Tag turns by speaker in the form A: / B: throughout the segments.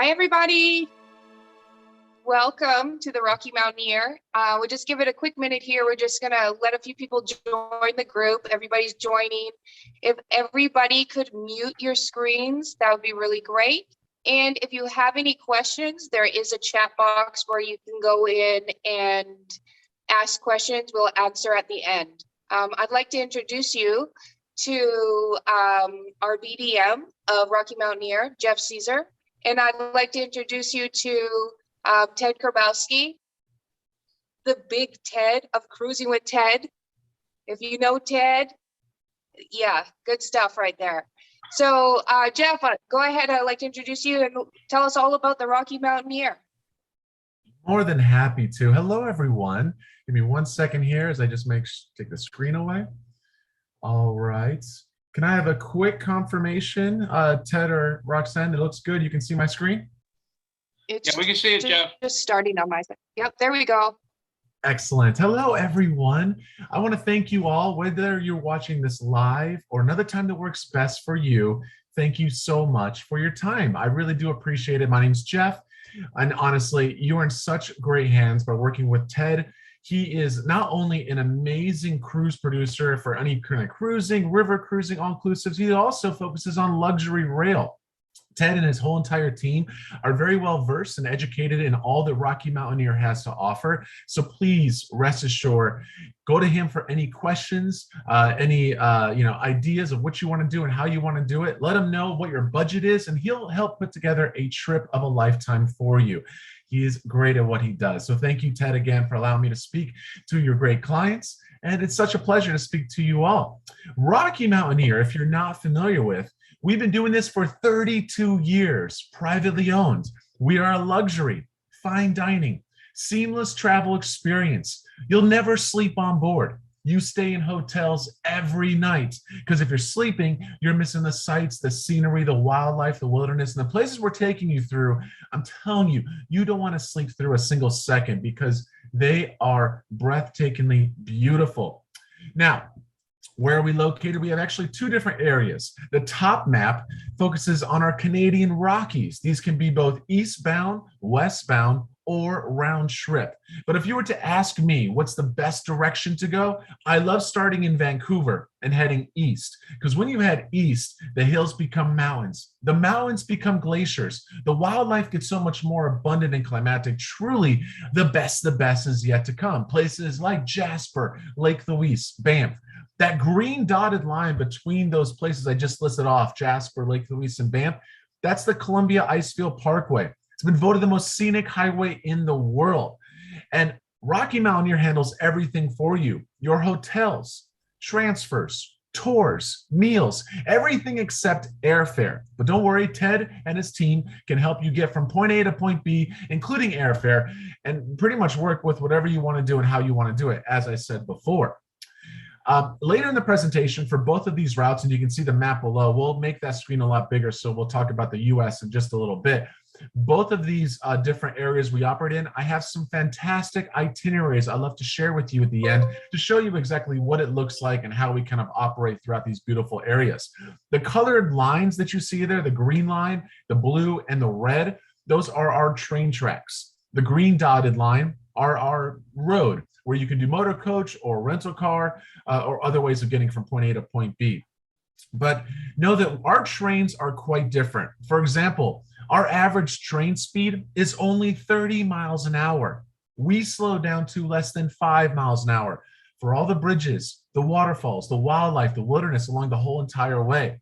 A: Hi, everybody. Welcome to the Rocky Mountaineer. We'll just give it a quick minute here. We're just going to let a few people join the group. Everybody's joining. If everybody could mute your screens, that would be really great. And if you have any questions, there is a chat box where you can go in and ask questions. We'll answer at the end. I'd like to introduce you to our BDM of Rocky Mountaineer, Jeff Caesar. And I'd like to introduce you to Ted Karbowski, the big Ted of Cruising with Ted. If you know Ted, yeah, good stuff right there. So Jeff, go ahead. I'd like to introduce you and tell us all about the Rocky Mountaineer.
B: More than happy to. Hello, everyone. Give me 1 second here as I just take the screen away. All right. Can I have a quick confirmation, Ted or Roxanne? It looks good. You can see my screen?
A: Yeah,
C: we can see it, Jeff.
A: Just starting on my side. Yep, there we go.
B: Excellent. Hello, everyone. I want to thank you all, whether you're watching this live or another time that works best for you. Thank you so much for your time. I really do appreciate it. My name's Jeff. And honestly, you are in such great hands by working with Ted. He is not only an amazing cruise producer for any kind of cruising, river cruising, all-inclusives, he also focuses on luxury rail. Ted and his whole entire team are very well versed and educated in all that Rocky Mountaineer has to offer. So please rest assured, go to him for any questions, any ideas of what you want to do and how you want to do it. Let him know what your budget is, and he'll help put together a trip of a lifetime for you. He is great at what he does. So thank you, Ted, again, for allowing me to speak to your great clients. And it's such a pleasure to speak to you all. Rocky Mountaineer, if you're not familiar with, we've been doing this for 32 years, privately owned. We are a luxury, fine dining, seamless travel experience. You'll never sleep on board. You stay in hotels every night, because if you're sleeping, you're missing the sights, the scenery, the wildlife, the wilderness, and the places we're taking you through. I'm telling you, you don't want to sleep through a single second because they are breathtakingly beautiful. Now, where are we located? We have actually two different areas. The top map focuses on our Canadian Rockies. These can be both eastbound, westbound, or round trip. But if you were to ask me what's the best direction to go, I love starting in Vancouver and heading east. Because when you head east, the hills become mountains. The mountains become glaciers. The wildlife gets so much more abundant and climatic. Truly, the best is yet to come. Places like Jasper, Lake Louise, Banff. That green dotted line between those places I just listed off, Jasper, Lake Louise, and Banff, that's the Columbia Icefield Parkway. It's been voted the most scenic highway in the world. And Rocky Mountaineer handles everything for you. Your hotels, transfers, tours, meals, everything except airfare. But don't worry, Ted and his team can help you get from point A to point B, including airfare, and pretty much work with whatever you want to do and how you want to do it, as I said before. Later in the presentation for both of these routes, and you can see the map below, we'll make that screen a lot bigger, so we'll talk about the US in just a little bit. Both of these different areas we operate in, I have some fantastic itineraries I'd love to share with you at the end to show you exactly what it looks like and how we kind of operate throughout these beautiful areas. The colored lines that you see there, the green line, the blue, and the red, those are our train tracks. The green dotted line are our road, where you can do motor coach or rental car or other ways of getting from point A to point B. But know that our trains are quite different. For example, our average train speed is only 30 miles an hour. We slow down to less than 5 miles an hour for all the bridges, the waterfalls, the wildlife, the wilderness along the whole entire way.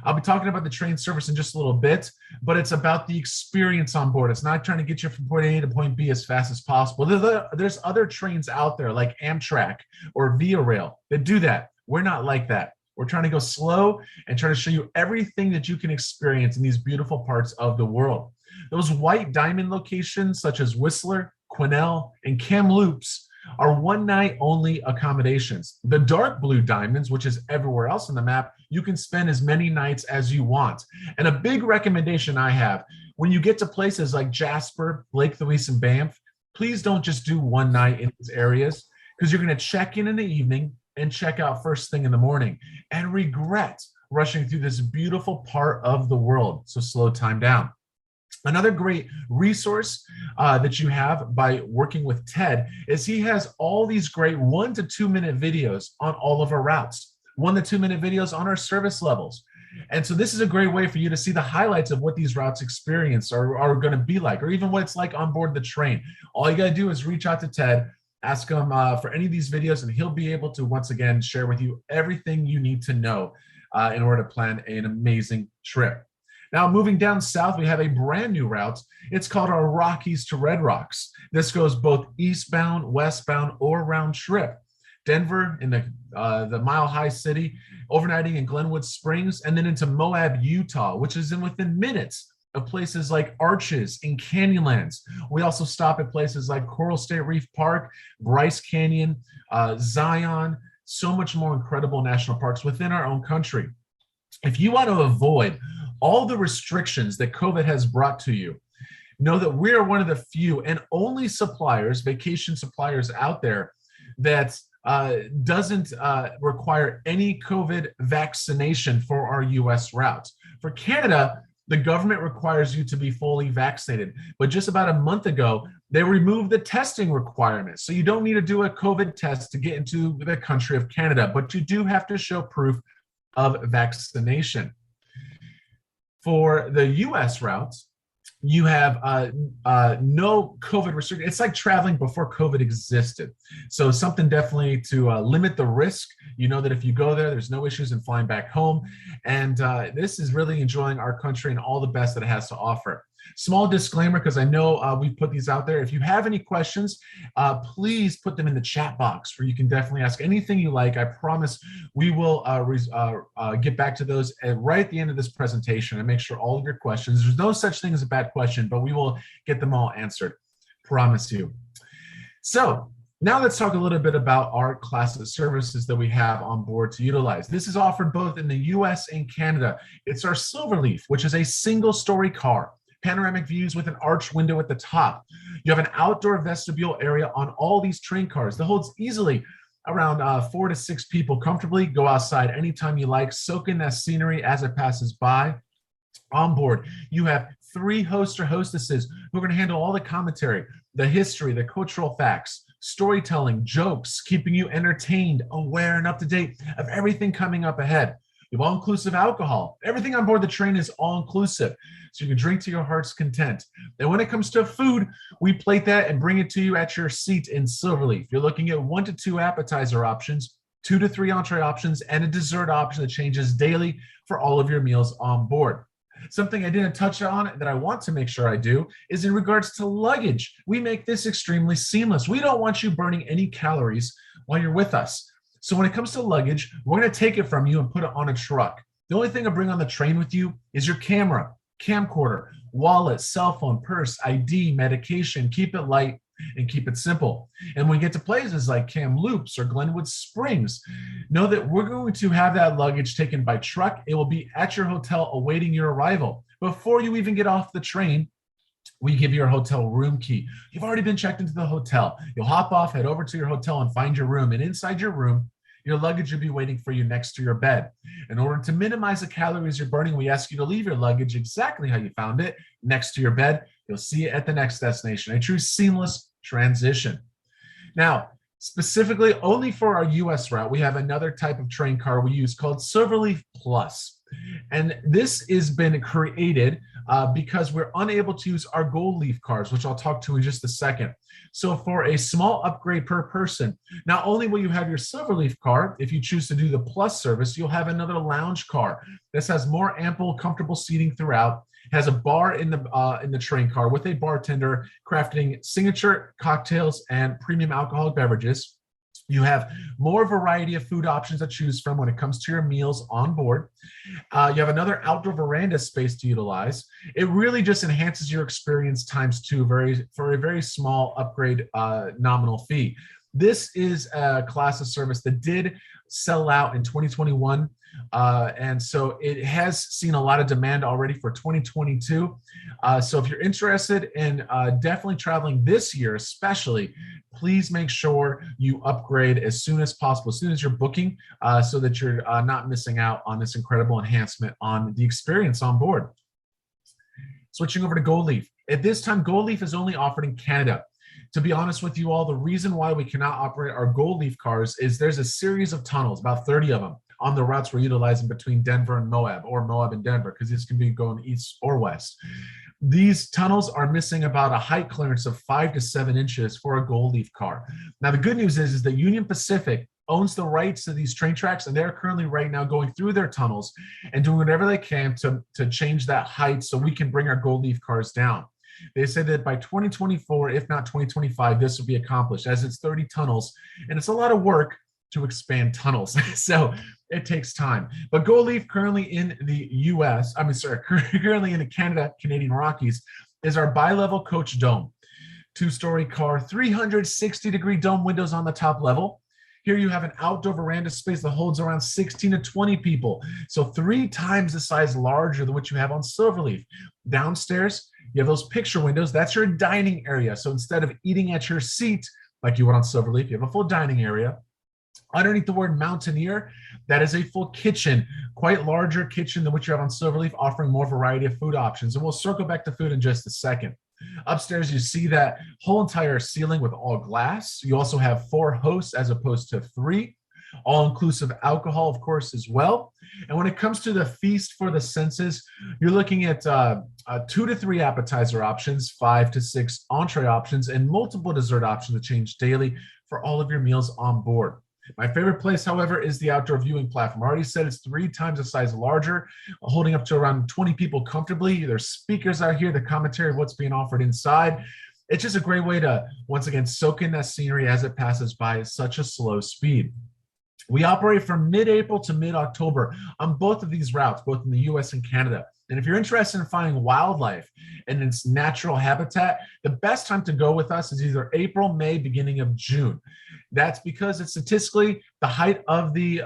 B: I'll be talking about the train service in just a little bit, but it's about the experience on board. It's not trying to get you from point A to point B as fast as possible. There's other trains out there like Amtrak or Via Rail that do that. We're not like that. We're trying to go slow and try to show you everything that you can experience in these beautiful parts of the world. Those white diamond locations such as Whistler, Quesnel, and Kamloops are one-night only accommodations. The dark blue diamonds, which is everywhere else on the map, you can spend as many nights as you want. And a big recommendation I have, when you get to places like Jasper, Lake Louise, and Banff, please don't just do one night in these areas, because you're going to check in the evening and check out first thing in the morning and regret rushing through this beautiful part of the world. So slow time down. Another great resource that you have by working with Ted is he has all these great 1 to 2 minute videos on all of our routes, 1 to 2 minute videos on our service levels. And so this is a great way for you to see the highlights of what these routes experience are going to be like, or even what it's like on board the train. All you got to do is reach out to Ted, ask him for any of these videos, and he'll be able to, once again, share with you everything you need to know in order to plan an amazing trip. Now, moving down south, we have a brand new route. It's called our Rockies to Red Rocks. This goes both eastbound, westbound, or round trip. Denver in the Mile High City, overnighting in Glenwood Springs, and then into Moab, Utah, which is within minutes of places like Arches and Canyonlands. We also stop at places like Coral State Reef Park, Bryce Canyon, Zion, so much more incredible national parks within our own country. If you want to avoid all the restrictions that COVID has brought to you, know that we are one of the few and only suppliers, vacation suppliers out there that doesn't require any COVID vaccination for our US routes. For Canada, the government requires you to be fully vaccinated. But just about a month ago, they removed the testing requirements. So you don't need to do a COVID test to get into the country of Canada, but you do have to show proof of vaccination. For the US routes, you have no COVID restriction. It's like traveling before COVID existed. So something definitely to limit the risk. You know that if you go there, there's no issues in flying back home. And this is really enjoying our country and all the best that it has to offer. Small disclaimer, because I know we put these out there. If you have any questions, please put them in the chat box where you can definitely ask anything you like. I promise we will get back to those right at the end of this presentation and make sure all of your questions, there's no such thing as a bad question, but we will get them all answered. Promise you. So now let's talk a little bit about our class of services that we have on board to utilize. This is offered both in the US and Canada. It's our Silverleaf, which is a single-story car. Panoramic views with an arched window at the top. You have an outdoor vestibule area on all these train cars that holds easily around 4 to 6 people comfortably. Go outside anytime you like, soak in that scenery as it passes by. On board, you have 3 hosts or hostesses who are going to handle all the commentary, the history, the cultural facts, storytelling, jokes, keeping you entertained, aware, and up to date of everything coming up ahead. You have all-inclusive alcohol. Everything on board the train is all-inclusive, so you can drink to your heart's content. And when it comes to food, we plate that and bring it to you at your seat in Silverleaf. You're looking at 1 to 2 appetizer options, 2 to 3 entree options, and a dessert option that changes daily for all of your meals on board. Something I didn't touch on that I want to make sure I do is in regards to luggage. We make this extremely seamless. We don't want you burning any calories while you're with us. So when it comes to luggage, we're going to take it from you and put it on a truck. The only thing to bring on the train with you is your camera, camcorder, wallet, cell phone, purse, ID, medication. Keep it light and keep it simple. And when we get to places like Kamloops or Glenwood Springs, know that we're going to have that luggage taken by truck. It will be at your hotel awaiting your arrival. Before you even get off the train, we give you your hotel room key. You've already been checked into the hotel. You'll hop off, head over to your hotel and find your room. And inside your room, your luggage will be waiting for you next to your bed. In order to minimize the calories you're burning, we ask you to leave your luggage exactly how you found it, next to your bed. You'll see it at the next destination. A true seamless transition. Now, specifically only for our US route, we have another type of train car we use called Silverleaf Plus. And this has been created because we're unable to use our Gold Leaf cars, which I'll talk to in just a second. So for a small upgrade per person, not only will you have your Silverleaf car, if you choose to do the Plus service, you'll have another lounge car. This has more ample, comfortable seating throughout. Has a bar in the train car with a bartender crafting signature cocktails and premium alcoholic beverages. You have more variety of food options to choose from when it comes to your meals on board. You have another outdoor veranda space to utilize. It really just enhances your experience times 2 for a very small upgrade nominal fee. This is a class of service that did sell out in 2021. And so it has seen a lot of demand already for 2022. So if you're interested in definitely traveling this year, especially, please make sure you upgrade as soon as possible, as soon as you're booking, so that you're not missing out on this incredible enhancement on the experience on board. Switching over to Gold Leaf. At this time, Gold Leaf is only offered in Canada. To be honest with you all, the reason why we cannot operate our Gold Leaf cars is there's a series of tunnels, about 30 of them, on the routes we're utilizing between Denver and Moab, or Moab and Denver, because this can be going east or west. These tunnels are missing about a height clearance of 5 to 7 inches for a Gold Leaf car. Now, the good news is that Union Pacific owns the rights to these train tracks, and they're currently right now going through their tunnels and doing whatever they can to change that height so we can bring our Gold Leaf cars down. They said that by 2024, if not 2025, this will be accomplished, as it's 30 tunnels, and it's a lot of work to expand tunnels. So it takes time. But Gold Leaf currently in the currently in the Canadian Rockies is our bi-level coach dome. 2-story car, 360-degree dome windows on the top level. Here you have an outdoor veranda space that holds around 16 to 20 people. So 3 times the size larger than what you have on Silverleaf. Downstairs, you have those picture windows. That's your dining area. So instead of eating at your seat, like you would on Silverleaf, you have a full dining area. Underneath the word Mountaineer, that is a full kitchen, quite larger kitchen than what you have on Silverleaf, offering more variety of food options. And we'll circle back to food in just a second. Upstairs, you see that whole entire ceiling with all glass. You also have 4 hosts as opposed to 3. All-inclusive alcohol, of course, as well. And when it comes to the feast for the senses, you're looking at 2 to 3 appetizer options, 5 to 6 entree options, and multiple dessert options to change daily for all of your meals on board. My favorite place, however, is the outdoor viewing platform. I already said it's 3 times the size larger, holding up to around 20 people comfortably. There's speakers out here, the commentary of what's being offered inside. It's just a great way to, once again, soak in that scenery as it passes by at such a slow speed. We operate from mid-April to mid-October on both of these routes, both in the US and Canada. And if you're interested in finding wildlife in its natural habitat, the best time to go with us is either April, May, beginning of June. That's because it's statistically the height of the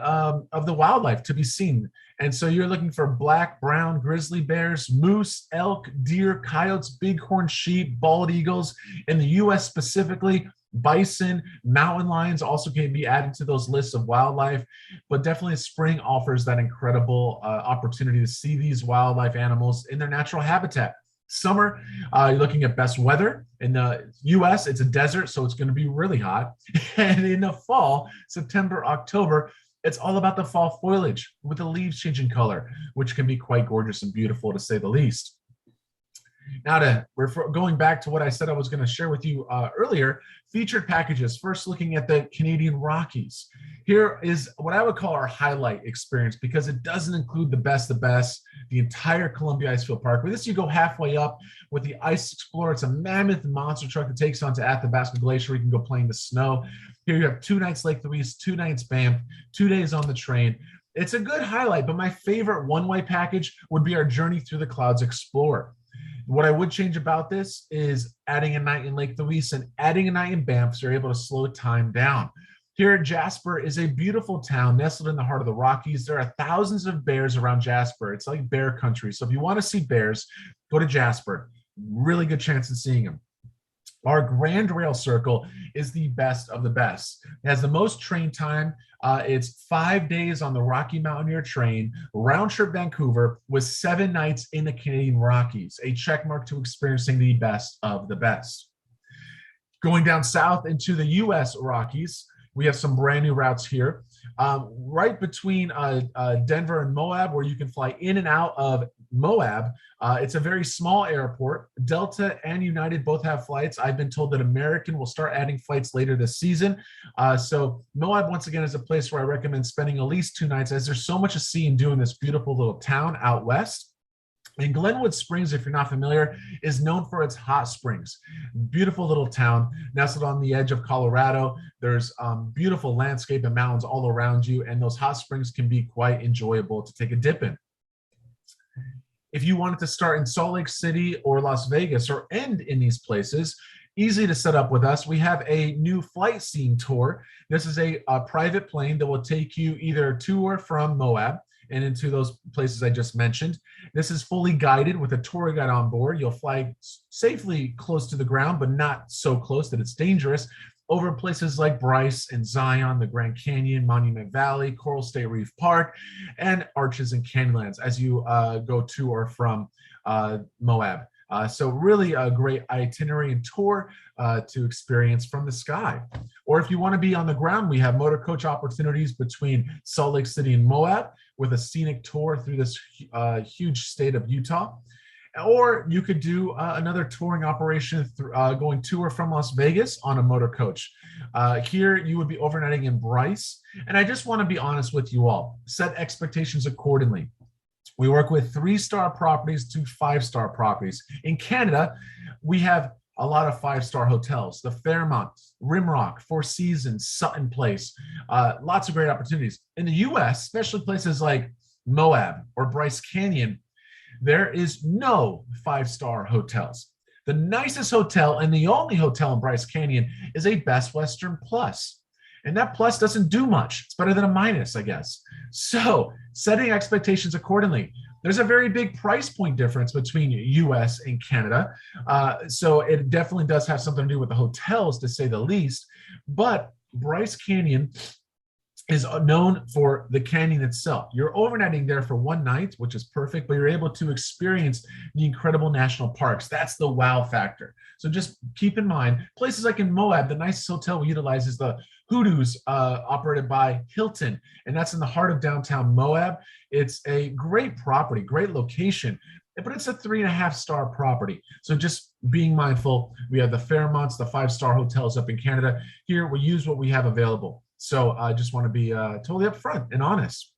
B: wildlife to be seen. And so you're looking for black, brown, grizzly bears, moose, elk, deer, coyotes, bighorn sheep, bald eagles. In the US specifically, bison, mountain lions also can be added to those lists of wildlife, but definitely spring offers that incredible opportunity to see these wildlife animals in their natural habitat. Summer, you're looking at best weather. In the US, it's a desert, so it's going to be really hot. And in the fall, September, October, it's all about the fall foliage with the leaves changing color, which can be quite gorgeous and beautiful, to say the least. Now, going back to what I said I was going to share with you earlier, featured packages. First, looking at the Canadian Rockies. Here is what I would call our highlight experience, because it doesn't include the best, the entire Columbia Icefield Park. With this, you go halfway up with the Ice Explorer. It's a mammoth monster truck that takes on to Athabasca Glacier. You can go play in the snow. Here you have 2 nights Lake Louise, 2 nights Banff, 2 days on the train. It's a good highlight, but my favorite one-way package would be our Journey Through the Clouds Explorer. What I would change about this is adding a night in Lake Louise and adding a night in Banff, so you're able to slow time down. Here, Jasper is a beautiful town nestled in the heart of the Rockies. There are thousands of bears around Jasper. It's like bear country. So if you want to see bears, go to Jasper. Really good chance of seeing them. Our Grand Rail Circle is the best of the best. It has the most train time. It's 5 days on the Rocky Mountaineer train, round trip Vancouver, with 7 nights in the Canadian Rockies, a check mark to experiencing the best of the best. Going down south into the US Rockies, we have some brand new routes here. Right between Denver and Moab, where you can fly in and out of Moab. It's a very small airport. Delta and United both have flights. I've been told that American will start adding flights later this season. So Moab, once again, is a place where I recommend spending at least 2 nights, as there's so much to see and do in this beautiful little town out west. And Glenwood Springs, if you're not familiar, is known for its hot springs. Beautiful little town nestled on the edge of Colorado. There's beautiful landscape and mountains all around you, and those hot springs can be quite enjoyable to take a dip in. If you wanted to start in Salt Lake City or Las Vegas or end in these places, easy to set up with us. We have a new flight scene tour. This is a private plane that will take you either to or from Moab and into those places I just mentioned. This is fully guided with a tour guide on board. You'll fly safely close to the ground, but not so close that it's dangerous, over places like Bryce and Zion, the Grand Canyon, Monument Valley, Coral State Reef Park, and Arches and Canyonlands as you go to or from Moab. So really a great itinerary and tour to experience from the sky. Or if you want to be on the ground, we have motor coach opportunities between Salt Lake City and Moab with a scenic tour through this huge state of Utah. Or you could do another touring operation going to or from Las Vegas on a motor coach. Here you would be overnightting in Bryce. And I just want to be honest with you all. Set expectations accordingly. We work with 3-star properties to 5-star properties. In Canada, we have a lot of 5-star hotels, the Fairmont, Rimrock, Four Seasons, Sutton Place, lots of great opportunities. In the US, especially places like Moab or Bryce Canyon, there is no 5-star hotels. The nicest hotel and the only hotel in Bryce Canyon is a Best Western Plus. And that plus doesn't do much. It's better than a minus, I guess. So setting expectations accordingly. There's a very big price point difference between US and Canada. So it definitely does have something to do with the hotels, to say the least. But Bryce Canyon is known for the canyon itself. You're overnightting there for one night, which is perfect, but you're able to experience the incredible national parks. That's the wow factor. So just keep in mind, places like in Moab, the nicest hotel we utilize is the Hoodoos, operated by Hilton, and that's in the heart of downtown Moab. It's a great property, great location, but it's a 3.5-star property. So just being mindful, we have the Fairmonts, the 5-star hotels up in Canada. Here, we use what we have available. So I just want to be totally upfront and honest.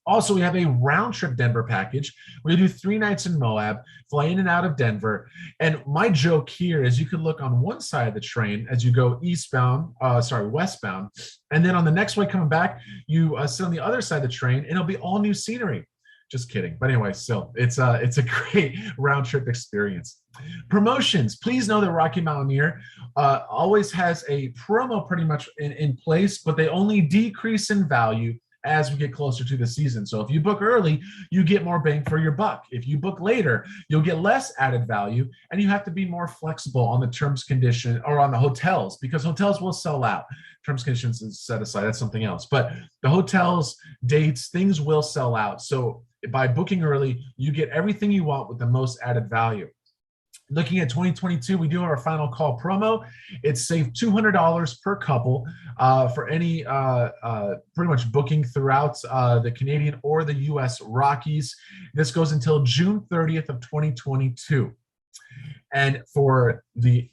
B: Also, we have a round trip Denver package. We do 3 nights in Moab, fly in and out of Denver. And my joke here is you can look on one side of the train as you go westbound. And then on the next way coming back, you sit on the other side of the train and it'll be all new scenery. Just kidding. But anyway, still, it's a great round trip experience. Promotions. Please know that Rocky Mountaineer always has a promo pretty much in place, but they only decrease in value as we get closer to the season. So if you book early, you get more bang for your buck. If you book later, you'll get less added value, and you have to be more flexible on the terms, condition, or on the hotels, because hotels will sell out. Terms, conditions is set aside, that's something else. But the hotels, dates, things will sell out. So by booking early, you get everything you want with the most added value. Looking at 2022, we do have our final call promo. It's saved $200 per couple for any pretty much booking throughout the Canadian or the US Rockies. This goes until June 30th of 2022. And for the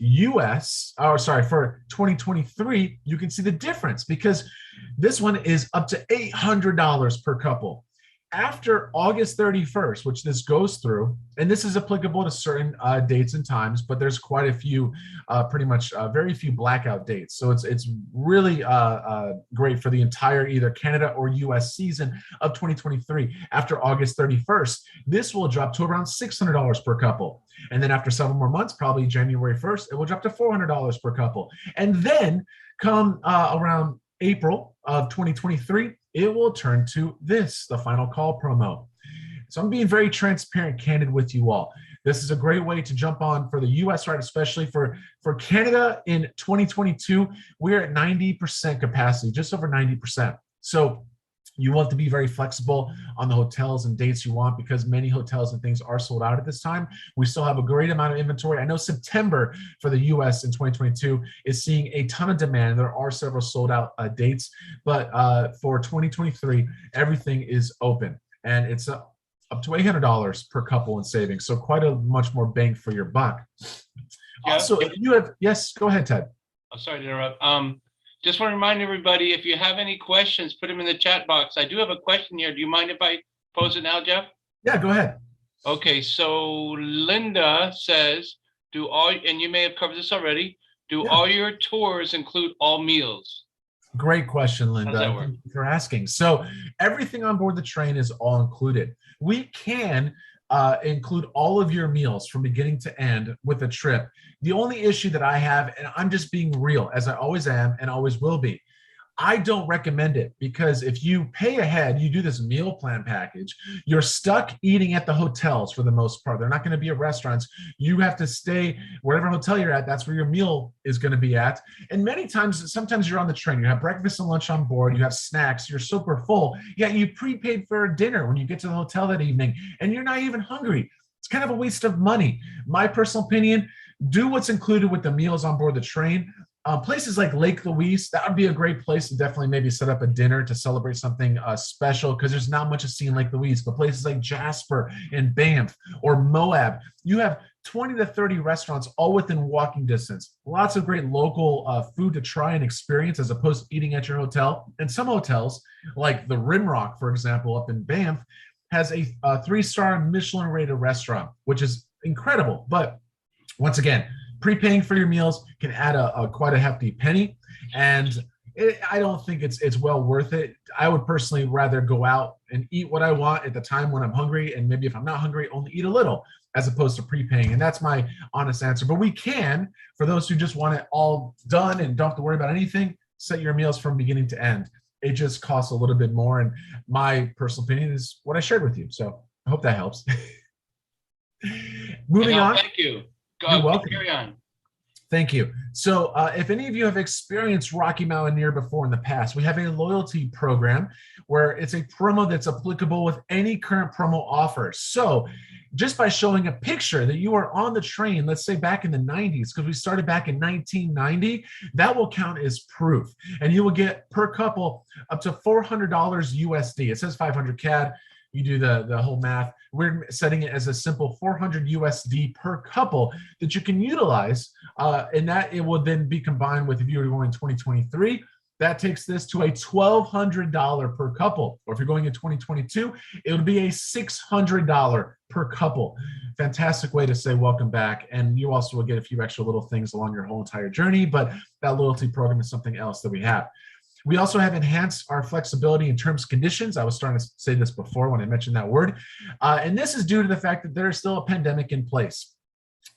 B: for 2023, you can see the difference because this one is up to $800 per couple. After August 31st, which this goes through, and this is applicable to certain dates and times, but there's quite a few, very few blackout dates. So it's really great for the entire either Canada or US season of 2023. After August 31st, this will drop to around $600 per couple. And then after several more months, probably January 1st, it will drop to $400 per couple. And then come around April of 2023, it will turn to this, the final call promo. So I'm being very transparent, candid with you all. This is a great way to jump on for the US ride, especially for Canada in 2022. We're at 90% capacity, just over 90%. So you will have to be very flexible on the hotels and dates you want because many hotels and things are sold out at this time. We still have a great amount of inventory. I know September for the US in 2022 is seeing a ton of demand. There are several sold out dates, but for 2023, everything is open and it's up to $800 per couple in savings. So quite a much more bang for your buck.
C: Yeah.
B: Also, if you have, yes, go ahead, Ted.
C: I'm sorry to interrupt. Just want to remind everybody, if you have any questions, put them in the chat box. I do have a question here. Do you mind if I pose it now, Jeff?
B: Yeah, go ahead.
C: Okay, so Linda says, and you may have covered this already, all your tours include all meals?
B: Great question, Linda. Thank you for asking. So everything on board the train is all included. We can include all of your meals from beginning to end with a trip. The only issue that I have, and I'm just being real, as I always am and always will be, I don't recommend it because if you pay ahead, you do this meal plan package, you're stuck eating at the hotels for the most part. They're not going to be at restaurants. You have to stay wherever hotel you're at. That's where your meal is going to be at. And sometimes you're on the train. You have breakfast and lunch on board. You have snacks. You're super full. Yet you prepaid for dinner when you get to the hotel that evening and you're not even hungry. it's kind of a waste of money. My personal opinion, do what's included with the meals on board the train. Places like Lake Louise, that would be a great place to definitely maybe set up a dinner to celebrate something special, because there's not much to see in Lake Louise. But places like Jasper and Banff or Moab, you have 20 to 30 restaurants all within walking distance. Lots of great local food to try and experience as opposed to eating at your hotel. And some hotels, like the Rimrock, for example, up in Banff, has a 3-star Michelin rated restaurant, which is incredible. But once again, prepaying for your meals can add quite a hefty penny, and I don't think it's well worth it. I would personally rather go out and eat what I want at the time when I'm hungry, and maybe if I'm not hungry, only eat a little, as opposed to prepaying. And that's my honest answer. But we can, for those who just want it all done and don't have to worry about anything, set your meals from beginning to end. It just costs a little bit more, and my personal opinion is what I shared with you. So I hope that helps. Moving on.
C: Thank you.
B: You're welcome.
C: Carry on.
B: Thank you. So if any of you have experienced Rocky Mountaineer before in the past, we have a loyalty program where it's a promo that's applicable with any current promo offer. So just by showing a picture that you are on the train, let's say back in the 90s, because we started back in 1990, that will count as proof. And you will get per couple up to $400 USD. It says 500 CAD. You do the whole math. We're setting it as a simple 400 USD per couple that you can utilize, and that it will then be combined with, if you were going in 2023, that takes this to a $1,200 per couple. Or if you're going in 2022, it would be a $600 per couple. Fantastic way to say welcome back. And you also will get a few extra little things along your whole entire journey, but that loyalty program is something else that we have. We also have enhanced our flexibility in terms and conditions. I was starting to say this before when I mentioned that word. And this is due to the fact that there is still a pandemic in place.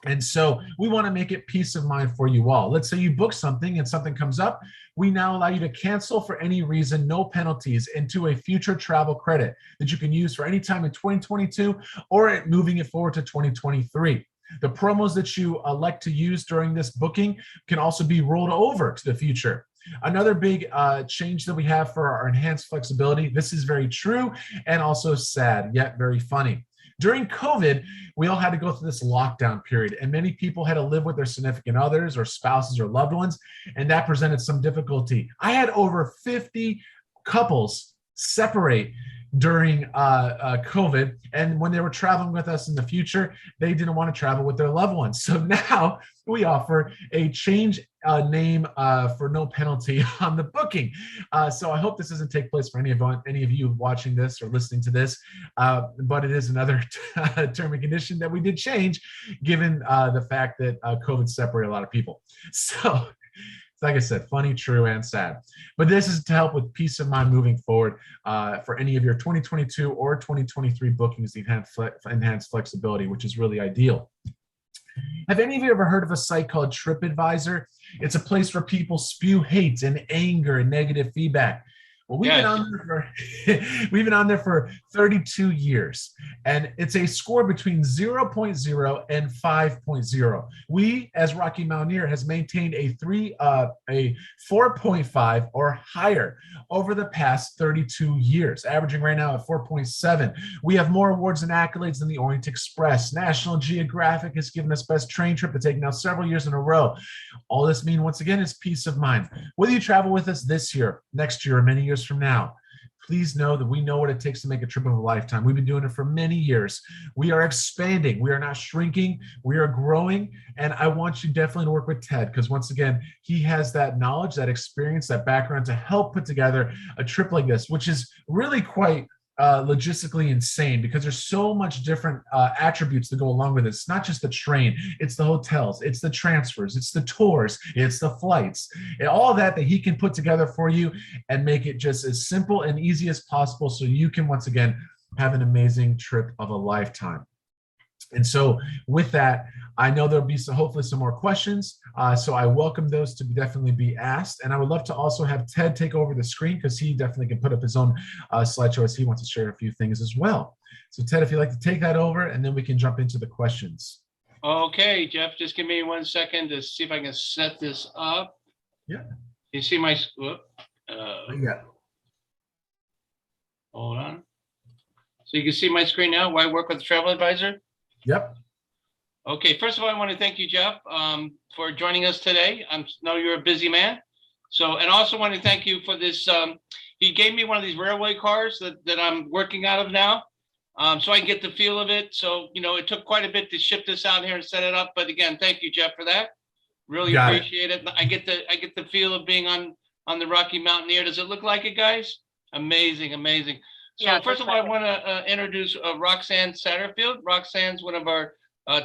B: And so we want to make it peace of mind for you all. Let's say you book something and something comes up. We now allow you to cancel for any reason, no penalties, into a future travel credit that you can use for any time in 2022 or moving it forward to 2023. The promos that you elect to use during this booking can also be rolled over to the future. Another big change that we have for our enhanced flexibility, this is very true and also sad, yet very funny. During COVID, we all had to go through this lockdown period, and many people had to live with their significant others or spouses or loved ones, and that presented some difficulty. I had over 50 couples separate during COVID, and when they were traveling with us in the future, they didn't want to travel with their loved ones. So now we offer a change name for no penalty on the booking. So I hope this doesn't take place for any of you watching this or listening to this, but it is another term and condition that we did change, given the fact that COVID separated a lot of people. So like I said, funny, true, and sad. But this is to help with peace of mind moving forward for any of your 2022 or 2023 bookings, the enhanced flexibility, which is really ideal. Have any of you ever heard of a site called TripAdvisor? It's a place where people spew hate and anger and negative feedback. Well, we've been on there for 32 years, and it's a score between 0.0 and 5.0. We, as Rocky Mountaineer, has maintained a 4.5 or higher over the past 32 years, averaging right now at 4.7. We have more awards and accolades than the Orient Express. National Geographic has given us best train trip to take now several years in a row. All this means, once again, is peace of mind. Whether you travel with us this year, next year, or many years from now, please know that we know what it takes to make a trip of a lifetime. We've been doing it for many years. We are expanding. We are not shrinking. We are growing. And I want you definitely to work with Ted, because once again, he has that knowledge, that experience, that background to help put together a trip like this, which is really quite logistically insane, because there's so much different attributes that go along with it. It's not just the train, it's the hotels, it's the transfers, it's the tours, it's the flights, and all that he can put together for you and make it just as simple and easy as possible, so you can once again have an amazing trip of a lifetime. And so with that, I know there'll be hopefully some more questions. So I welcome those to definitely be asked. And I would love to also have Ted take over the screen, because he definitely can put up his own slideshow as he wants to share a few things as well. So Ted, if you'd like to take that over, and then we can jump into the questions.
C: Okay, Jeff, just give me 1 second to see if I can set this up.
B: Yeah.
C: You see my,
B: Yeah.
C: Hold on. So you can see my screen now, where I work with the travel advisor?
B: Yep.
C: Okay, first of all, I want to thank you, Jeff, for joining us today. I know you're a busy man. So, and also want to thank you for this. He gave me one of these railway cars that I'm working out of now. So I get the feel of it. So, it took quite a bit to ship this out here and set it up. But again, thank you, Jeff, for that. Really
B: Got it.
C: appreciate it. I get the feel of being on the Rocky Mountaineer. Does it look like it, guys? Amazing, amazing. So
A: Yeah,
C: first of all, I want to introduce Roxanne Satterfield. Roxanne's one of our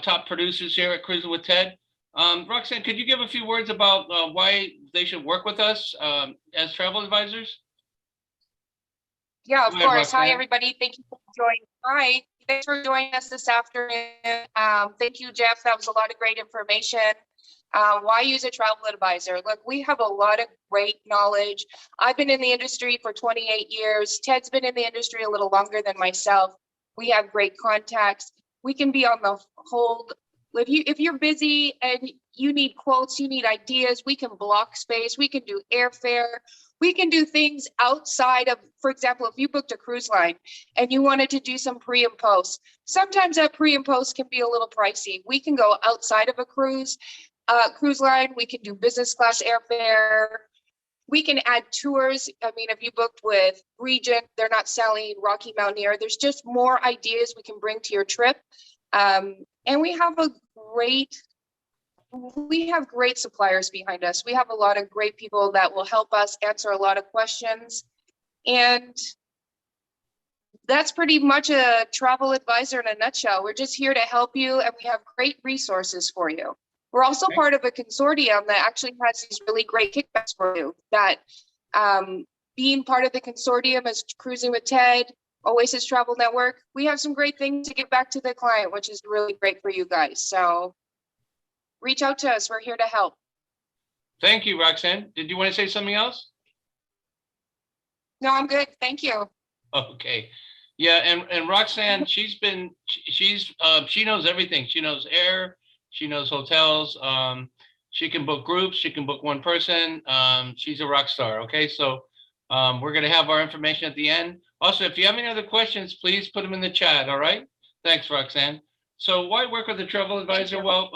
C: top producers here at Cruisin with Ted. Roxanne, could you give a few words about why they should work with us as travel advisors?
A: Yeah, of
C: Go ahead,
A: course. Hi,
C: Roxanne.
A: everybody. Thank you for joining. Hi, thanks for joining us this afternoon. Thank you, Jeff. That was a lot of great information. Why use a travel advisor? Look, we have a lot of great knowledge. I've been in the industry for 28 years. Ted's been in the industry a little longer than myself. We have great contacts. We can be on the hold. If you're busy and you need quotes, you need ideas, we can block space. We can do airfare. We can do things outside of, for example, if you booked a cruise line and you wanted to do some pre and post, sometimes that pre and post can be a little pricey. We can go outside of a cruise line. We can do business class airfare. We can add tours. I mean, if you booked with Regent, they're not selling Rocky Mountaineer. There's just more ideas we can bring to your trip. And we have great suppliers behind us. We have a lot of great people that will help us answer a lot of questions. And that's pretty much a travel advisor in a nutshell. We're just here to help you, and we have great resources for you. We're also part of a consortium that actually has these really great kickbacks for you. That being part of the consortium as Cruisin with Ted, Oasis Travel Network, we have some great things to give back to the client, which is really great for you guys. So reach out to us. We're here to help.
C: Thank you, Roxanne. Did you want to say something else?
A: No, I'm good. Thank you.
C: Okay. Yeah, and Roxanne, she knows everything. She knows air, she knows hotels. She can book groups, she can book one person. She's a rock star. Okay, so we're gonna have our information at the end. Also, if you have any other questions, please put them in the chat. All right. Thanks, Roxanne. So why work with a travel advisor? Well,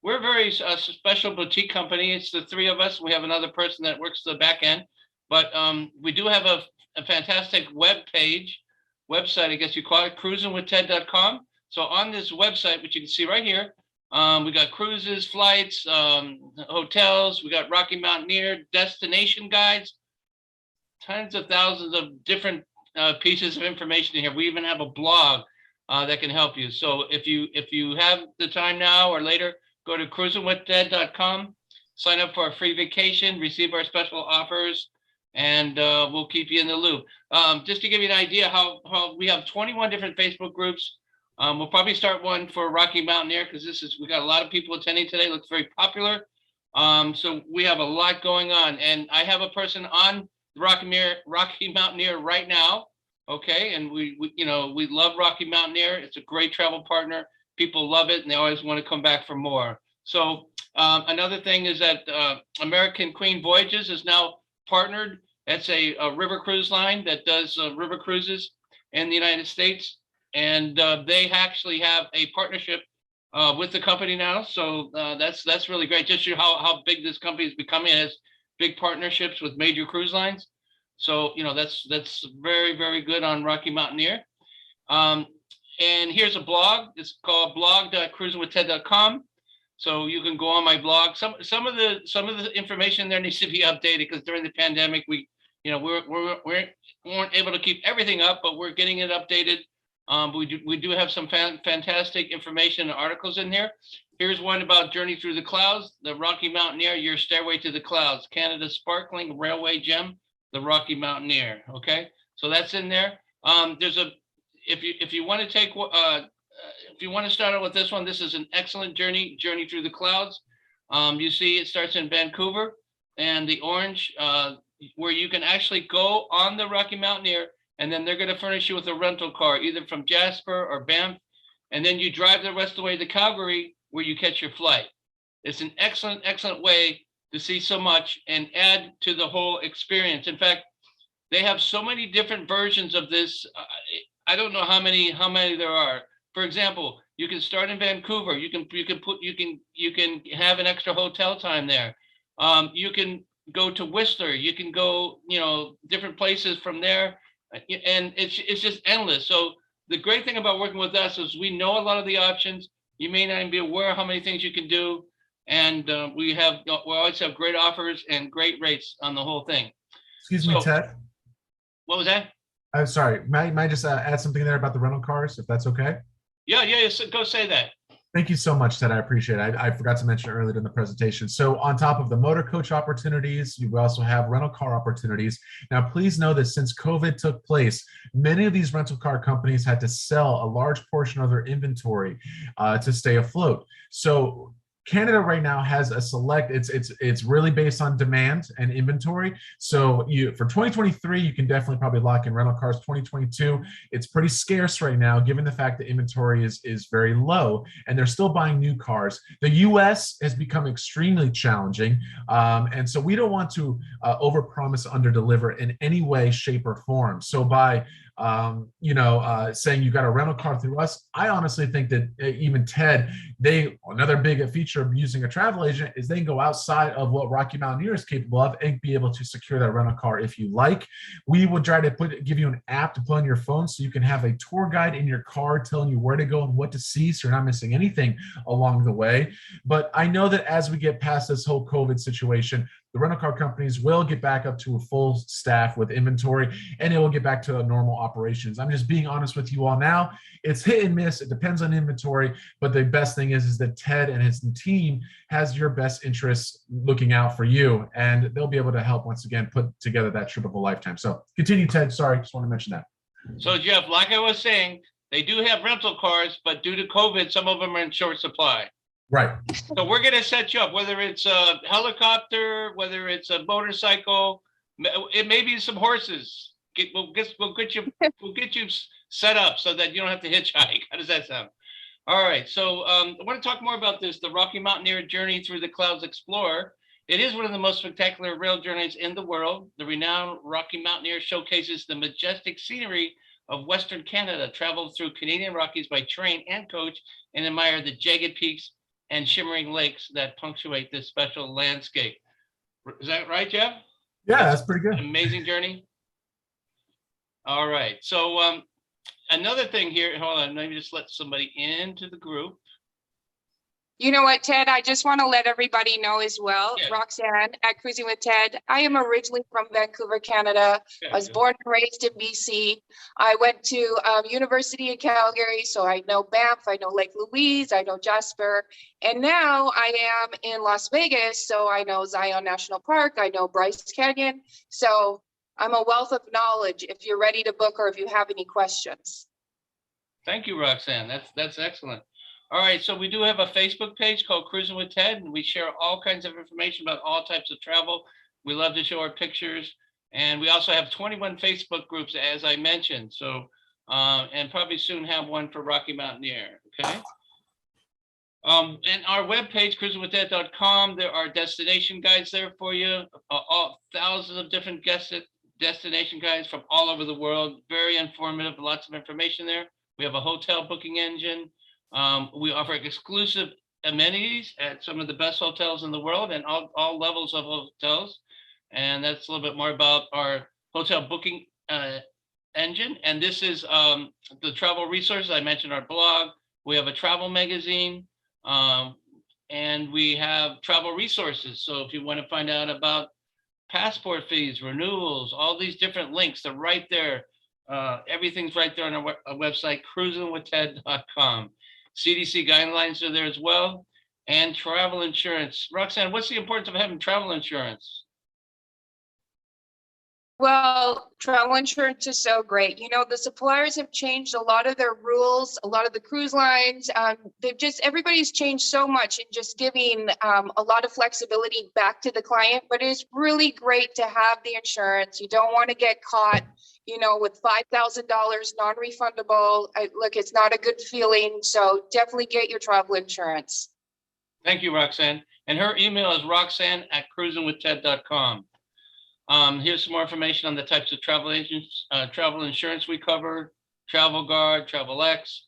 C: we're a very special boutique company. It's the three of us. We have another person that works the back end, but we do have a fantastic website, I guess you call it, cruisinwithed.com. So on this website, which you can see right here, we got cruises, flights, hotels. We got Rocky Mountaineer destination guides, tens of thousands of different pieces of information in here. We even have a blog that can help you. So if you have the time now or later, go to cruisinwithed.com, sign up for a free vacation, receive our special offers, and we'll keep you in the loop. Just to give you an idea how we have 21 different Facebook groups. We'll probably start one for Rocky Mountaineer because we got a lot of people attending today. It looks very popular. So we have a lot going on, and I have a person on Rocky Mountaineer right now. Okay, and we love Rocky Mountaineer. It's a great travel partner. People love it, and they always want to come back for more. So another thing is that American Queen Voyages is now partnered. That's a river cruise line that does river cruises in the United States. And they actually have a partnership with the company now. So that's really great. Just show how big this company is becoming. It has big partnerships with major cruise lines. So, that's very, very good on Rocky Mountaineer. And here's a blog. It's called blog.cruisinwithed.com. So you can go on my blog. Some of the information there needs to be updated because during the pandemic, we weren't able to keep everything up, but we're getting it updated. We do have some fantastic information and articles in here. Here's one about Journey Through the Clouds, the Rocky Mountaineer, Your Stairway to the Clouds, Canada's sparkling railway gem, the Rocky Mountaineer. Okay, so that's in there. If you want to start out with this one, this is an excellent Journey Through the Clouds. You see it starts in Vancouver, and the orange, where you can actually go on the Rocky Mountaineer, and then they're going to furnish you with a rental car, either from Jasper or Banff, and then you drive the rest of the way to Calgary, where you catch your flight. It's an excellent, excellent way to see so much and add to the whole experience. In fact, they have so many different versions of this. I don't know how many there are. For example, You can start in Vancouver. You can have an extra hotel time there. You can go to Whistler. You can go, different places from there, and it's just endless. So the great thing about working with us is we know a lot of the options. You may not even be aware of how many things you can do, and we always have great offers and great rates on the whole thing.
B: Excuse me, Ted.
C: What was that?
B: I'm sorry. Might I just add something there about the rental cars, if that's okay?
C: Yeah. So go say that.
B: Thank you so much, Ted. I appreciate it. I forgot to mention earlier in the presentation. So on top of the motor coach opportunities, you also have rental car opportunities. Now, please know that since COVID took place, many of these rental car companies had to sell a large portion of their inventory to stay afloat. So Canada right now has a select, it's really based on demand and inventory. So for 2023, you can definitely probably lock in rental cars. 2022, it's pretty scarce right now, given the fact that inventory is very low and they're still buying new cars. The US has become extremely challenging. And so we don't want to overpromise, underdeliver in any way, shape, or form. So by saying you got a rental car through us, I honestly think that even Ted, another big feature of using a travel agent is they can go outside of what Rocky Mountaineer is capable of and be able to secure that rental car if you like. We would try to give you an app to put on your phone so you can have a tour guide in your car telling you where to go and what to see, so you're not missing anything along the way. But I know that as we get past this whole COVID situation, the rental car companies will get back up to a full staff with inventory, and it will get back to a normal operations. I'm just being honest with you all now. It's hit and miss. It depends on inventory, but the best thing is that Ted and his team has your best interests looking out for you, and they'll be able to help once again put together that trip of a lifetime. So continue, Ted. Sorry, just want to mention that.
C: So Jeff, like I was saying, they do have rental cars, but due to COVID, some of them are in short supply.
B: Right.
C: So we're going to set you up, whether it's a helicopter, whether it's a motorcycle, it may be some horses. We'll get you set up so that you don't have to hitchhike. How does that sound? All right. So I want to talk more about this, the Rocky Mountaineer Journey Through the Clouds Explorer. It is one of the most spectacular rail journeys in the world. The renowned Rocky Mountaineer showcases the majestic scenery of Western Canada, traveled through Canadian Rockies by train and coach, and admire the jagged peaks and shimmering lakes that punctuate this special landscape. Is that right, Jeff?
B: Yeah, that's pretty good.
C: Amazing journey. All right. So another thing here, hold on, let me just let somebody into the group.
A: You know what, Ted, I just want to let everybody know as well,
C: Yeah.
A: Roxanne at Cruising with Ted. I am originally from Vancouver, Canada.
C: Yeah,
A: I was born and raised in BC. I went to University in Calgary, so I know Banff, I know Lake Louise, I know Jasper. And now I am in Las Vegas, so I know Zion National Park, I know Bryce Canyon. So I'm a wealth of knowledge if you're ready to book or if you have any questions.
C: Thank you, Roxanne. That's excellent. All right, so we do have a Facebook page called Cruisin' with Ted, and we share all kinds of information about all types of travel. We love to show our pictures, and we also have 21 Facebook groups, as I mentioned. So, and probably soon have one for Rocky Mountaineer. Okay. And our webpage, cruisinwiththed.com, there are destination guides there for you. All thousands of different destination guides from all over the world. Very informative, lots of information there. We have a hotel booking engine. We offer exclusive amenities at some of the best hotels in the world and all levels of hotels. And that's a little bit more about our hotel booking engine. And this is the travel resources. I mentioned our blog. We have a travel magazine, and we have travel resources. So if you want to find out about passport fees, renewals, all these different links, they're right there. Everything's right there on our website, cruisinwiththed.com. CDC guidelines are there as well, and travel insurance. Roxanne, what's the importance of having travel insurance?
A: Well, travel insurance is so great. You know, the suppliers have changed a lot of their rules, a lot of the cruise lines. Everybody's changed so much in just giving a lot of flexibility back to the client, but it's really great to have the insurance. You don't want to get caught, with $5,000 non-refundable. Look, it's not a good feeling. So definitely get your travel insurance.
C: Thank you, Roxanne. And her email is roxanne@cruisinwiththed.com. Here's some more information on the types of travel insurance we cover: Travel Guard, Travel X,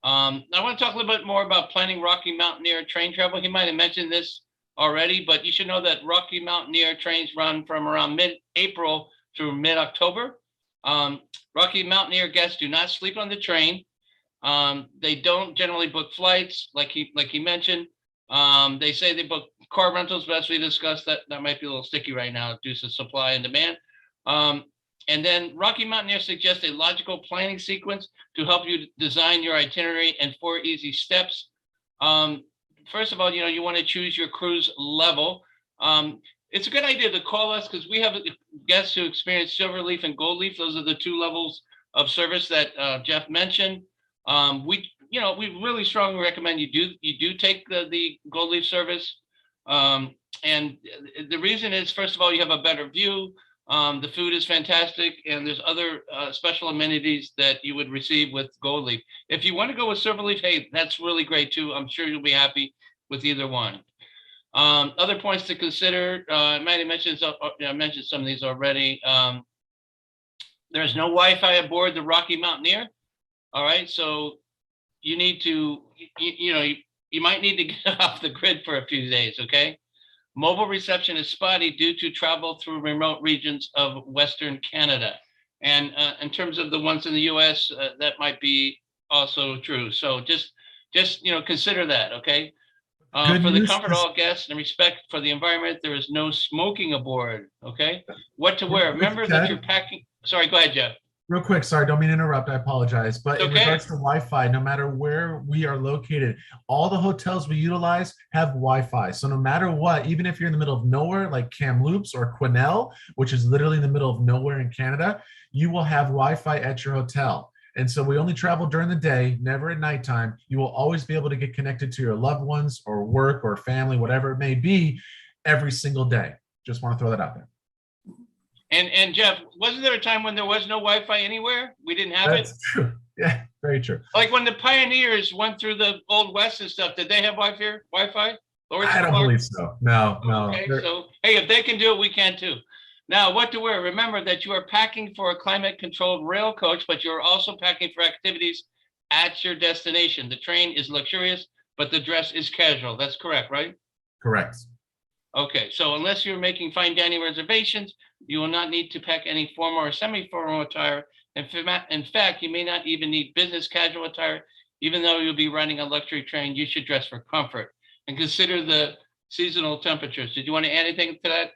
C: I want to talk a little bit more about planning Rocky Mountaineer train travel. He might have mentioned this already, but you should know that Rocky Mountaineer trains run from around mid-April through mid-October. Rocky Mountaineer guests do not sleep on the train. They don't generally book flights, like he mentioned. They say they book car rentals, but as we discussed, that might be a little sticky right now due to supply and demand. And then Rocky Mountaineer suggests a logical planning sequence to help you design your itinerary and 4 easy steps. First of all, you want to choose your cruise level. It's a good idea to call us because we have guests who experience silver leaf and gold leaf. Those are the 2 levels of service that Jeff mentioned. We really strongly recommend you do take the gold leaf service. And the reason is, first of all, you have a better view. The food is fantastic, and there's other special amenities that you would receive with gold leaf. If you want to go with silver leaf, hey, that's really great too. I'm sure you'll be happy with either one. Other points to consider, I might have mentioned, I mentioned some of these already. There's no Wi-Fi aboard the Rocky Mountaineer. All right, so you need to, you might need to get off the grid for a few days, okay? Mobile reception is spotty due to travel through remote regions of Western Canada. And in terms of the ones in the US, that might be also true. So just consider that, okay? For the comfort of all guests and respect for the environment, there is no smoking aboard, okay? What to wear. Remember that you're packing. Sorry, go ahead, Jeff.
B: Real quick, sorry, don't mean to interrupt. I apologize. But in
C: Okay.
B: regards to Wi-Fi, no matter where we are located, all the hotels we utilize have Wi-Fi. So no matter what, even if you're in the middle of nowhere, like Kamloops or Quesnel, which is literally in the middle of nowhere in Canada, you will have Wi-Fi at your hotel. And so we only travel during the day, never at nighttime. You will always be able to get connected to your loved ones or work or family, whatever it may be, every single day. Just want to throw that out there.
C: And Jeff, wasn't there a time when there was no Wi-Fi anywhere? We didn't have
B: That's true. Yeah, very true.
C: Like when the pioneers went through the Old West and stuff, did they have Wi-Fi?
B: I don't believe so. No.
C: Okay, so hey, if they can do it, we can too. Now, what to wear? Remember that you are packing for a climate-controlled rail coach, but you're also packing for activities at your destination. The train is luxurious, but the dress is casual. That's correct, right?
B: Correct.
C: Okay, so unless you're making fine dining reservations, you will not need to pack any formal or semi-formal attire. In fact, you may not even need business casual attire. Even though you'll be riding a luxury train, you should dress for comfort and consider the seasonal temperatures. Did you want to add anything to that?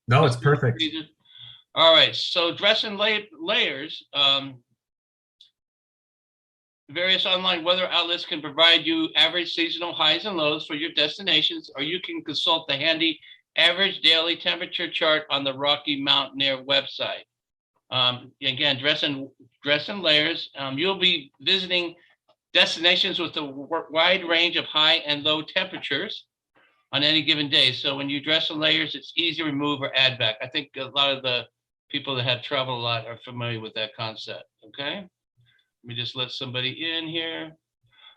B: No, it's perfect.
C: All right, so dress in layers. Various online weather outlets can provide you average seasonal highs and lows for your destinations, or you can consult the handy average daily temperature chart on the Rocky Mountaineer website. Again, dress in layers. You'll be visiting destinations with a wide range of high and low temperatures on any given day. So when you dress in layers, it's easy to remove or add back. I think a lot of the people that have traveled a lot are familiar with that concept, okay? Let me just let somebody in here.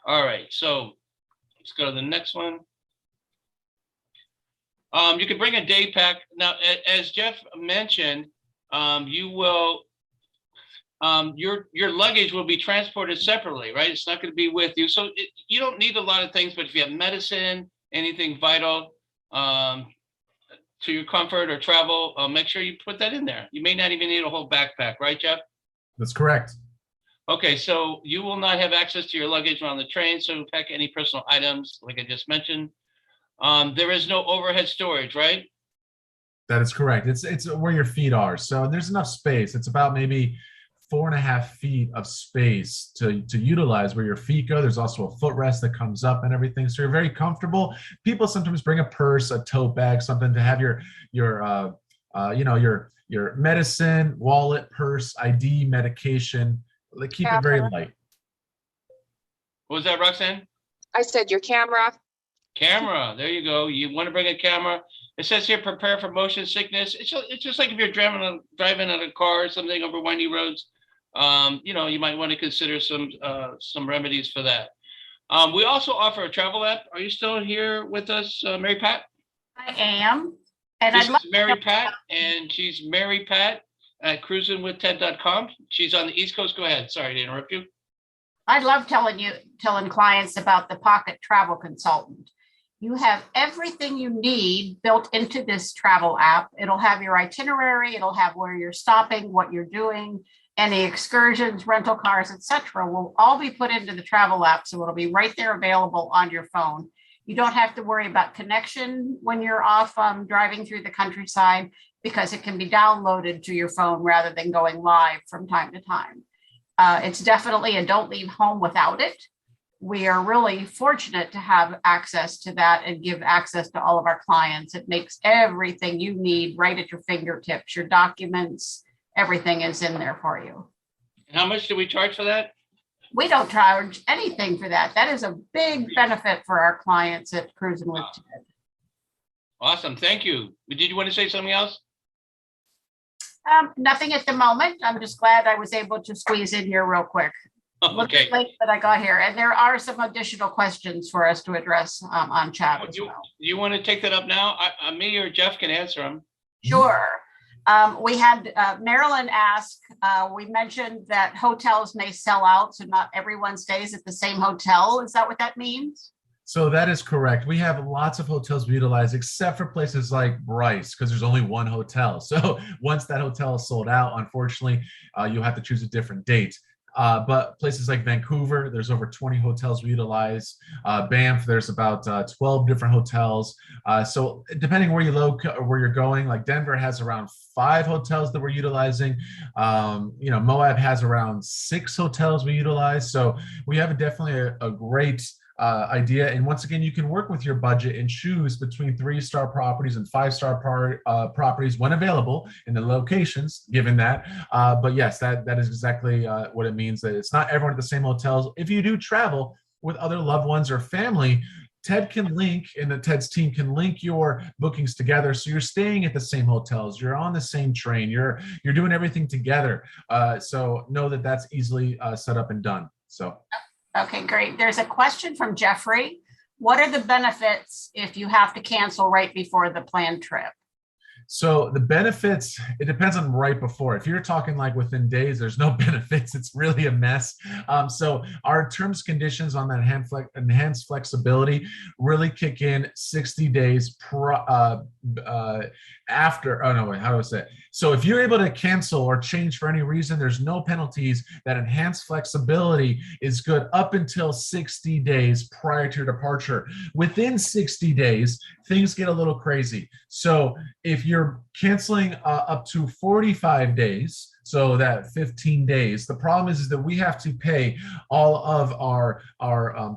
C: All right, so let's go to the next one. You can bring a day pack. Now, as Jeff mentioned, you will, your luggage will be transported separately, right? It's not going to be with you. So you don't need a lot of things, but if you have medicine, anything vital to your comfort or travel, make sure you put that in there. You may not even need a whole backpack, right, Jeff?
B: That's correct.
C: Okay, so you will not have access to your luggage on the train, so pack any personal items, like I just mentioned. There is no overhead storage, right?
B: That is correct. It's where your feet are. So there's enough space. It's about maybe 4.5 feet of space to utilize where your feet go. There's also a footrest that comes up and everything. So you're very comfortable. People sometimes bring a purse, a tote bag, something to have your medicine, wallet, purse, ID, medication. Like keep it very light.
C: What was that, Roxanne?
A: I said your camera.
C: Camera, there you go. You want to bring a camera. It says here, prepare for motion sickness. It's just like if you're driving in a car or something over windy roads. You might want to consider some remedies for that. We also offer a travel app. Are you still here with us, Mary Pat?
D: I am. And
C: this is Mary Pat, and she's Mary Pat at cruisinwithted.com. She's on the East Coast. Go ahead. Sorry to interrupt you.
D: I love telling clients about the Pocket Travel Consultant. You have everything you need built into this travel app. It'll have your itinerary, it'll have where you're stopping, what you're doing, any excursions, rental cars, etc. will all be put into the travel app. So it'll be right there available on your phone. You don't have to worry about connection when you're off driving through the countryside because it can be downloaded to your phone rather than going live from time to time. It's definitely a don't leave home without it. We are really fortunate to have access to that and give access to all of our clients. It makes everything you need right at your fingertips, your documents, everything is in there for you.
C: And how much do we charge for that?
D: We don't charge anything for that. That is a big benefit for our clients at Cruisin with Ted.
C: Awesome. Thank you. Did you want to say something else?
D: Nothing at the moment. I'm just glad I was able to squeeze in here real quick.
C: Okay.
D: Late that I got here, and there are some additional questions for us to address on chat as well.
C: You want to take that up now? Me or Jeff can answer them.
D: Sure. We had Marilyn ask, we mentioned that hotels may sell out, so not everyone stays at the same hotel. Is that what that means?
B: So that is correct. We have lots of hotels we utilize, except for places like Bryce, because there's only one hotel. So once that hotel is sold out, unfortunately, you'll have to choose a different date. But places like Vancouver, there's over 20 hotels we utilize. Banff, there's about 12 different hotels. So depending where where you're going, like Denver has around 5 hotels that we're utilizing. Moab has around 6 hotels we utilize. So we have definitely a great idea. And once again, you can work with your budget and choose between 3-star properties and 5-star properties when available in the locations given that. But yes, that is exactly what it means. That it's not everyone at the same hotels. If you do travel with other loved ones or family, Ted can link, and Ted's team can link your bookings together. So you're staying at the same hotels, you're on the same train, you're doing everything together. So know that that's easily set up and done. So.
D: Okay, great. There's a question from Jeffrey. What are the benefits if you have to cancel right before the planned trip?
B: So the benefits, it depends on right before. If you're talking like within days, there's no benefits. It's really a mess. So our terms conditions on that enhanced flexibility really kick in 60 days after. Oh no, wait, how do I say it? So if you're able to cancel or change for any reason, there's no penalties. That enhanced flexibility is good up until 60 days prior to your departure. Within 60 days, things get a little crazy. So if you're canceling up to 45 days, so that 15 days, the problem is that we have to pay all of our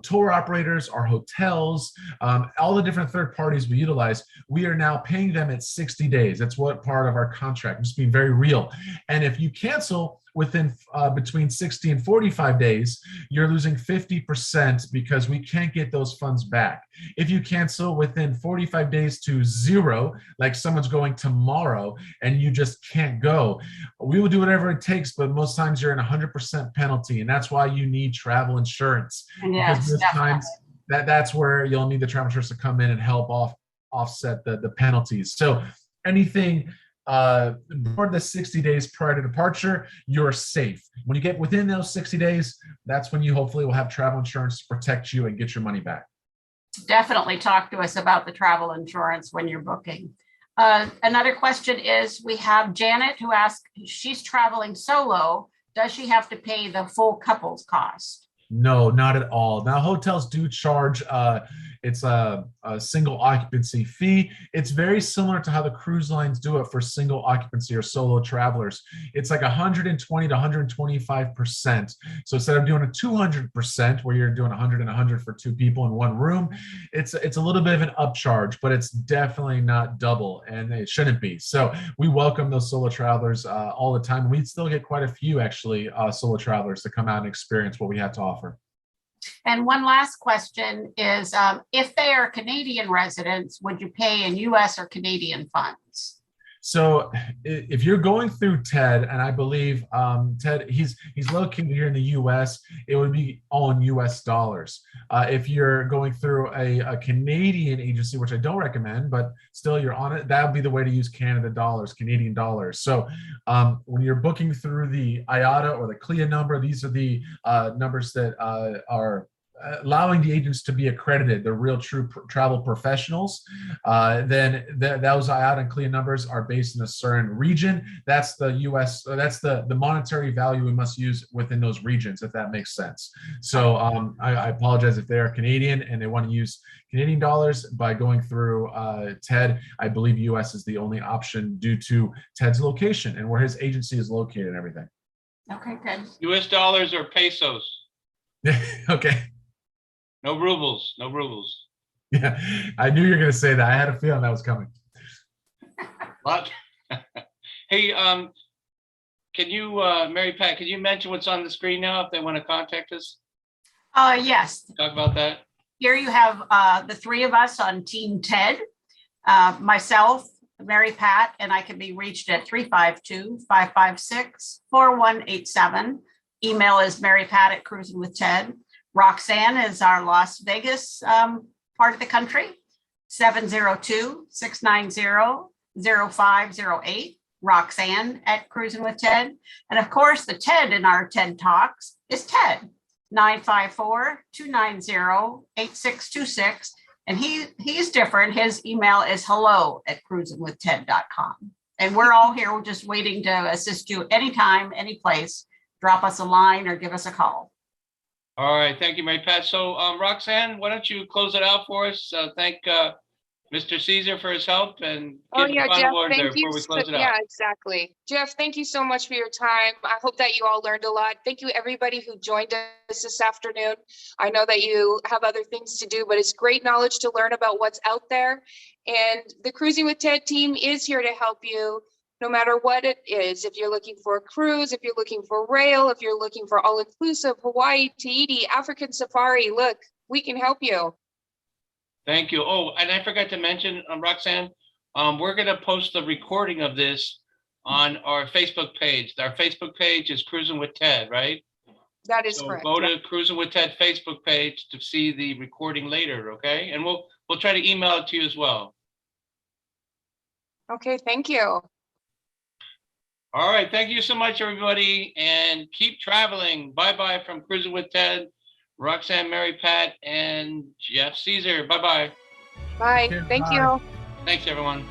B: tour operators, our hotels, all the different third parties we utilize. We are now paying them at 60 days. That's what part of our contract. I'm just being very real. And if you cancel within between 60 and 45 days, you're losing 50% because we can't get those funds back. If you cancel within 45 days to 0, like someone's going tomorrow and you just can't go, we will do whatever it takes, but most times you're in 100% penalty. And that's why you need travel insurance.
D: Yes,
B: because most times that's where you'll need the travel insurance to come in and help offset the penalties. So anything for the 60 days prior to departure, you're safe. When you get within those 60 days, that's when you hopefully will have travel insurance to protect you and get your money back.
D: Definitely talk to us about the travel insurance when you're booking. Another question is, we have Janet who asks, she's traveling solo. Does she have to pay the full couple's cost?
B: No, not at all. Now, hotels do charge, it's a single occupancy fee. It's very similar to how the cruise lines do it for single occupancy or solo travelers. It's like 120 to 125%. So instead of doing a 200% where you're doing 100 and 100 for 2 people in one room, it's a little bit of an upcharge, but it's definitely not double, and it shouldn't be. So we welcome those solo travelers all the time. We still get quite a few actually solo travelers to come out and experience what we have to offer.
D: And one last question is, if they are Canadian residents, would you pay in US or Canadian funds?
B: So if you're going through Ted, and I believe Ted, he's located here in the U.S., it would be all in U.S. dollars. If you're going through a Canadian agency, which I don't recommend, but still you're on it, that would be the way to use Canada dollars, Canadian dollars. So when you're booking through the IATA or the CLIA number, these are the numbers that are allowing the agents to be accredited, the real true travel professionals. Then those IATA and CLIA numbers are based in a certain region. That's the US, that's the monetary value we must use within those regions, if that makes sense. So I apologize if they are Canadian and they want to use Canadian dollars. By going through Ted, I believe US is the only option due to Ted's location and where his agency is located and everything.
D: Okay, good.
C: US dollars or pesos?
B: Okay.
C: No rubles, no rubles.
B: Yeah, I knew you were going to say that. I had a feeling that was coming.
C: What? Hey, can you, Mary Pat, can you mention what's on the screen now if they want to contact us?
D: Yes.
C: Talk about that.
D: Here you have the three of us on Team TED, myself, Mary Pat, and I can be reached at 352-556-4187. Email is marypat@cruisinwithted. Roxanne is our Las Vegas part of the country, 702-690-0508. Roxanne at Cruisin with Ted. And of course, the Ted in our TED Talks is Ted, 954-290-8626. And he's different. His email is hello@cruisinwithed.com. And we're all here. We're just waiting to assist you anytime, any place. Drop us a line or give us a call.
C: All right, thank you, Mary Pat. So Roxanne, why don't you close it out for us? Thank Mr. Caesar for his help and
A: Oh
C: get
A: yeah,
C: the
A: Jeff,
C: final word there
A: thank you.
C: before we close it out.
A: Yeah, exactly. Jeff, thank you so much for your time. I hope that you all learned a lot. Thank you everybody who joined us this afternoon. I know that you have other things to do, but it's great knowledge to learn about what's out there. And the Cruising with Ted team is here to help you no matter what it is. If you're looking for a cruise, if you're looking for rail, if you're looking for all-inclusive, Hawaii, Tahiti, African safari, look, we can help you.
C: Thank you. Oh, and I forgot to mention, Roxanne, we're going to post the recording of this on our Facebook page. Our Facebook page is Cruisin' with Ted, right?
A: That is
C: So
A: correct.
C: go to
A: Yeah.
C: Cruisin' with Ted Facebook page to see the recording later, okay? And we'll try to email it to you as well.
A: Okay, thank you.
C: All right, thank you so much, everybody, and keep traveling. Bye-bye from Cruisin' with Ted, Roxanne, Mary Pat, and Jeff Caesar. Bye-bye.
A: Bye.
B: Okay,
A: Thank
B: bye.
A: you.
C: Thanks, everyone.